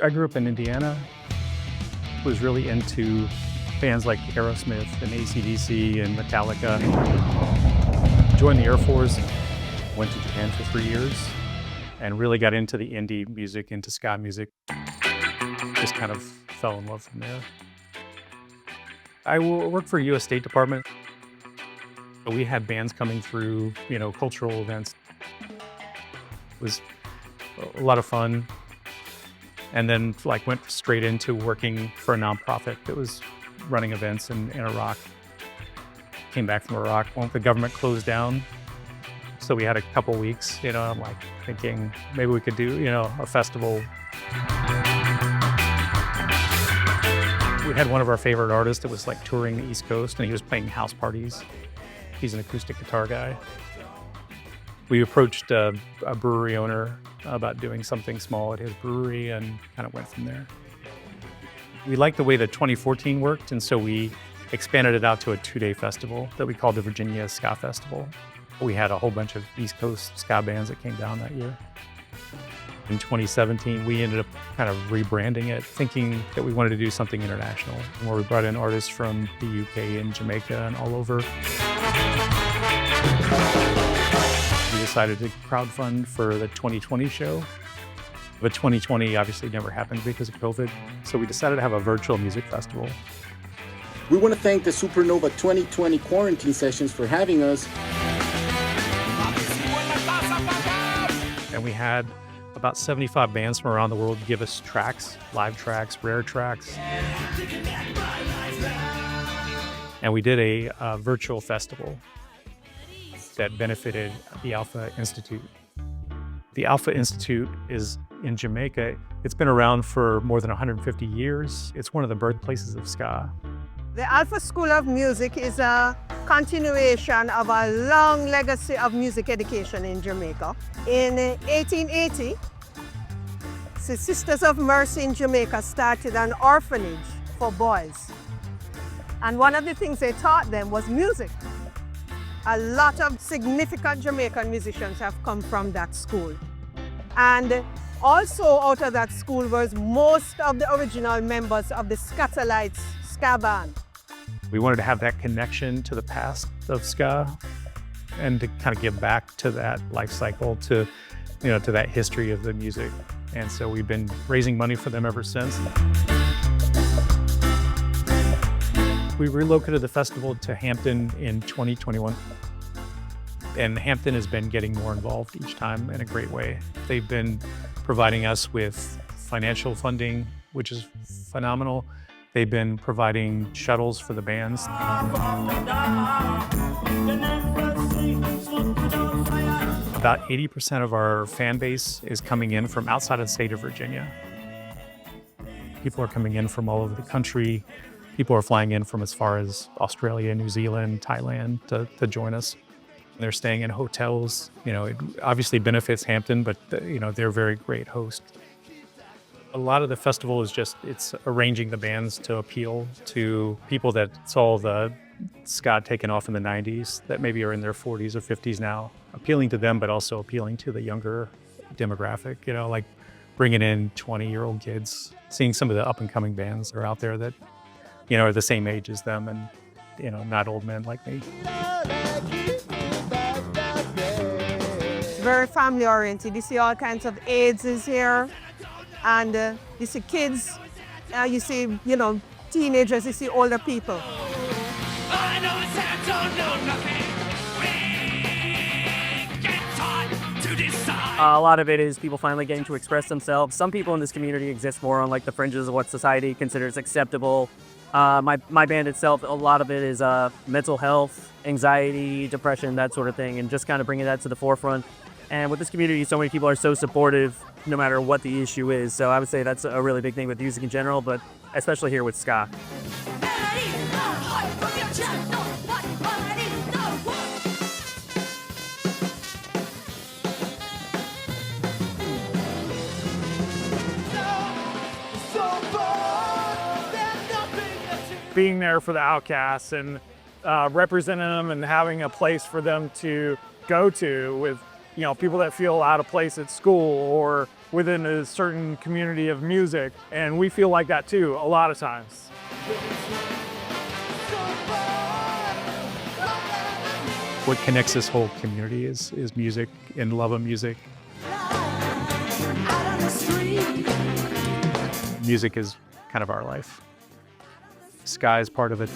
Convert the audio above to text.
I grew up in Indiana, was really into bands like Aerosmith and AC/DC and Metallica. Joined the Air Force, went to Japan for 3 years, and really got into the indie music, into ska music. Just kind of fell in love from there. I worked for U.S. State Department. We had bands coming through, cultural events. It was a lot of fun. And then went straight into working for a nonprofit that was running events in Iraq. Came back from Iraq when the government closed down. So we had a couple weeks, I'm thinking maybe we could do, a festival. We had one of our favorite artists that was touring the East Coast, and he was playing house parties. He's an acoustic guitar guy. We approached a brewery owner about doing something small at his brewery and kind of went from there. We liked the way that 2014 worked, and so we expanded it out to a 2-day festival that we called the Virginia Ska Festival. We had a whole bunch of East Coast ska bands that came down that year. In 2017, we ended up kind of rebranding it, thinking that we wanted to do something international, where we brought in artists from the UK and Jamaica and all over. We decided to crowdfund for the 2020 show. But 2020 obviously never happened because of COVID, so we decided to have a virtual music festival. We want to thank the Supernova 2020 quarantine sessions for having us. And we had about 75 bands from around the world give us tracks, live tracks, rare tracks. And we did a virtual festival that benefited the Alpha Institute. The Alpha Institute is in Jamaica. It's been around for more than 150 years. It's one of the birthplaces of ska. The Alpha School of Music is a continuation of a long legacy of music education in Jamaica. In 1880, the Sisters of Mercy in Jamaica started an orphanage for boys. And one of the things they taught them was music. A lot of significant Jamaican musicians have come from that school. And also out of that school was most of the original members of the Scatolites Ska Band. We wanted to have that connection to the past of ska and to kind of give back to that life cycle, to that history of the music. And so we've been raising money for them ever since. We relocated the festival to Hampton in 2021. And Hampton has been getting more involved each time in a great way. They've been providing us with financial funding, which is phenomenal. They've been providing shuttles for the bands. About 80% of our fan base is coming in from outside of the state of Virginia. People are coming in from all over the country. People are flying in from as far as Australia, New Zealand, Thailand to join us. They're staying in hotels. It obviously benefits Hampton, but they're a very great host. A lot of the festival is it's arranging the bands to appeal to people that saw the ska taken off in the 90s that maybe are in their 40s or 50s now, appealing to them, but also appealing to the younger demographic, bringing in 20-year-old kids, seeing some of the up-and-coming bands that are out there that, are the same age as them and, not old men like me. Very family-oriented. You see all kinds of aides is here. And you see kids, you see, teenagers, you see older people. I know it's time, don't know nothing. We get taught to decide. A lot of it is people finally getting to express themselves. Some people in this community exist more on the fringes of what society considers acceptable. My band itself, a lot of it is mental health, anxiety, depression, that sort of thing, and just kind of bringing that to the forefront. And with this community, so many people are so supportive no matter what the issue is. So I would say that's a really big thing with music in general, but especially here with ska. Being there for the outcasts and representing them and having a place for them to go to with, people that feel out of place at school or within a certain community of music. And we feel like that too, a lot of times. What connects this whole community is music and love of music. Music is kind of our life. Ska is part of it.